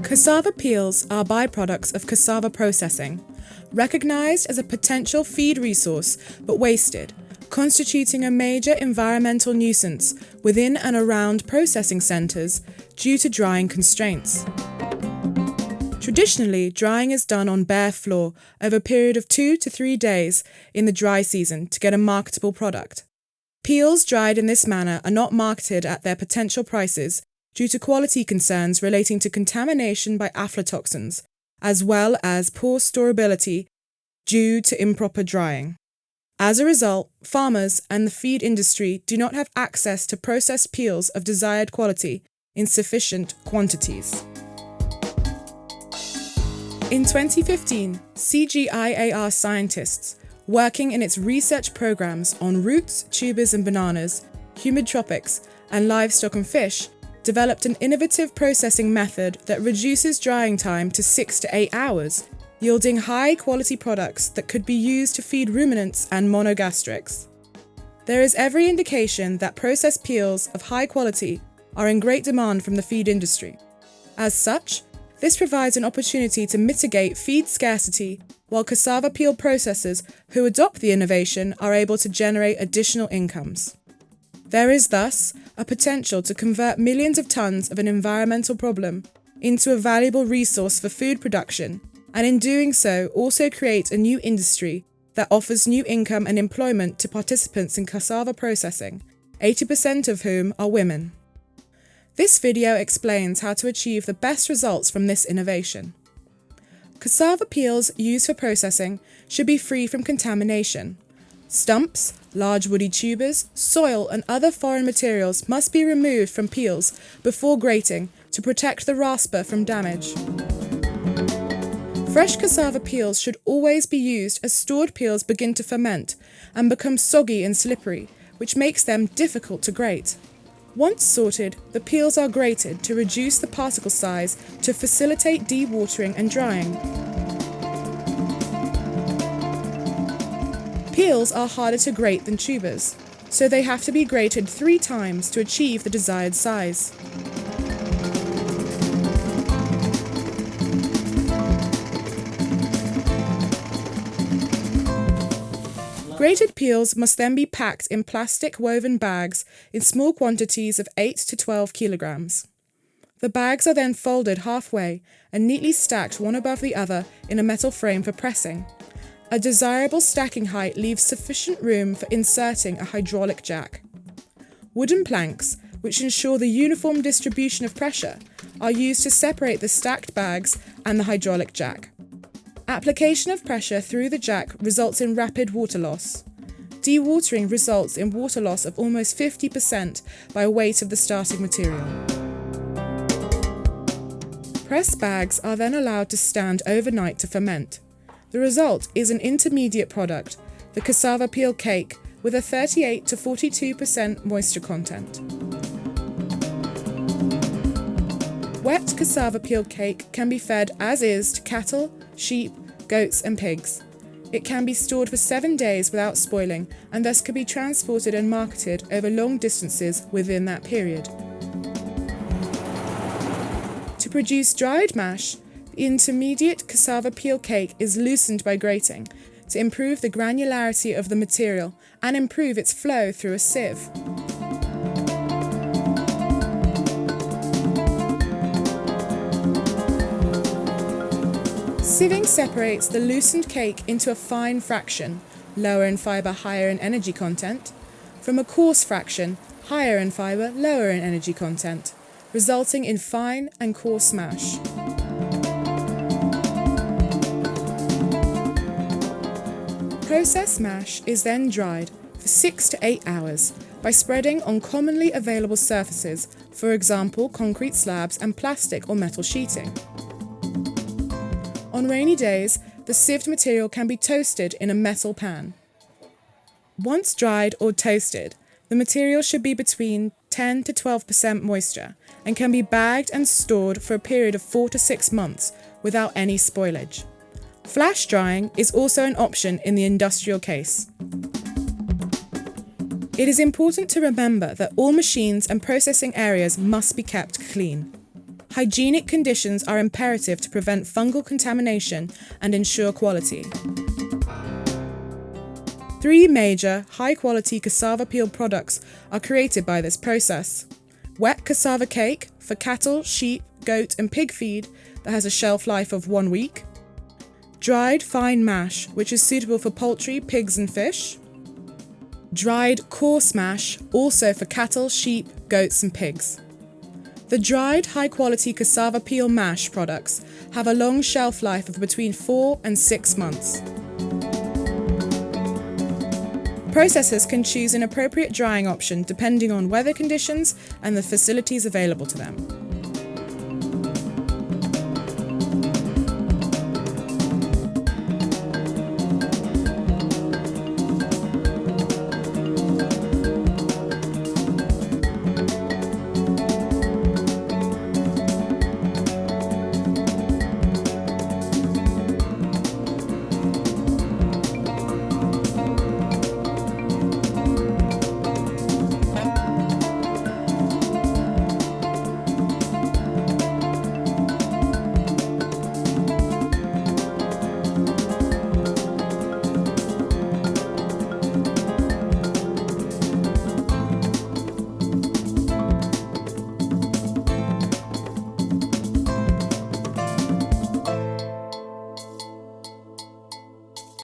Cassava peels are byproducts of cassava processing, recognized as a potential feed resource but wasted, constituting a major environmental nuisance within and around processing centres due to drying constraints. Traditionally, drying is done on bare floor over a period of 2 to 3 days in the dry season to get a marketable product. Peels dried in this manner are not marketed at their potential prices due to quality concerns relating to contamination by aflatoxins, as well as poor storability due to improper drying. As a result, farmers and the feed industry do not have access to processed peels of desired quality in sufficient quantities. In 2015, CGIAR scientists, working in its research programs on roots, tubers and bananas, humid tropics, and livestock and fish, developed an innovative processing method that reduces drying time to 6 to 8 hours, yielding high-quality products that could be used to feed ruminants and monogastrics. There is every indication that processed peels of high quality are in great demand from the feed industry. As such, this provides an opportunity to mitigate feed scarcity, while cassava peel processors who adopt the innovation are able to generate additional incomes. There is thus a potential to convert millions of tons of an environmental problem into a valuable resource for food production, and in doing so also create a new industry that offers new income and employment to participants in cassava processing, 80% of whom are women. This video explains how to achieve the best results from this innovation. Cassava peels used for processing should be free from contamination. Stumps, large woody tubers, soil and other foreign materials must be removed from peels before grating to protect the rasper from damage. Fresh cassava peels should always be used as stored peels begin to ferment and become soggy and slippery, which makes them difficult to grate. Once sorted, the peels are grated to reduce the particle size to facilitate dewatering and drying. Peels are harder to grate than tubers, so they have to be grated 3 times to achieve the desired size. Grated peels must then be packed in plastic woven bags in small quantities of 8 to 12 kilograms. The bags are then folded halfway and neatly stacked one above the other in a metal frame for pressing. A desirable stacking height leaves sufficient room for inserting a hydraulic jack. Wooden planks, which ensure the uniform distribution of pressure, are used to separate the stacked bags and the hydraulic jack. Application of pressure through the jack results in rapid water loss. Dewatering results in water loss of almost 50% by weight of the starting material. Pressed bags are then allowed to stand overnight to ferment. The result is an intermediate product, the cassava peel cake, with a 38 to 42% moisture content. Wet cassava peel cake can be fed as is to cattle, sheep, goats and pigs. It can be stored for 7 days without spoiling and thus can be transported and marketed over long distances within that period. To produce dried mash, the intermediate cassava peel cake is loosened by grating to improve the granularity of the material and improve its flow through a sieve. Sieving separates the loosened cake into a fine fraction, lower in fibre, higher in energy content, from a coarse fraction, higher in fibre, lower in energy content, resulting in fine and coarse mash. Processed mash is then dried for 6 to 8 hours by spreading on commonly available surfaces, for example concrete slabs and plastic or metal sheeting. On rainy days, the sieved material can be toasted in a metal pan. Once dried or toasted, the material should be between 10 to 12% moisture and can be bagged and stored for a period of 4 to 6 months without any spoilage. Flash drying is also an option in the industrial case. It is important to remember that all machines and processing areas must be kept clean. Hygienic conditions are imperative to prevent fungal contamination and ensure quality. 3 major, high-quality cassava peel products are created by this process. Wet cassava cake for cattle, sheep, goat and pig feed that has a shelf life of 1 week. Dried fine mash, which is suitable for poultry, pigs and fish. Dried coarse mash, also for cattle, sheep, goats and pigs. The dried high-quality cassava peel mash products have a long shelf life of between 4 and 6 months. Processors can choose an appropriate drying option depending on weather conditions and the facilities available to them.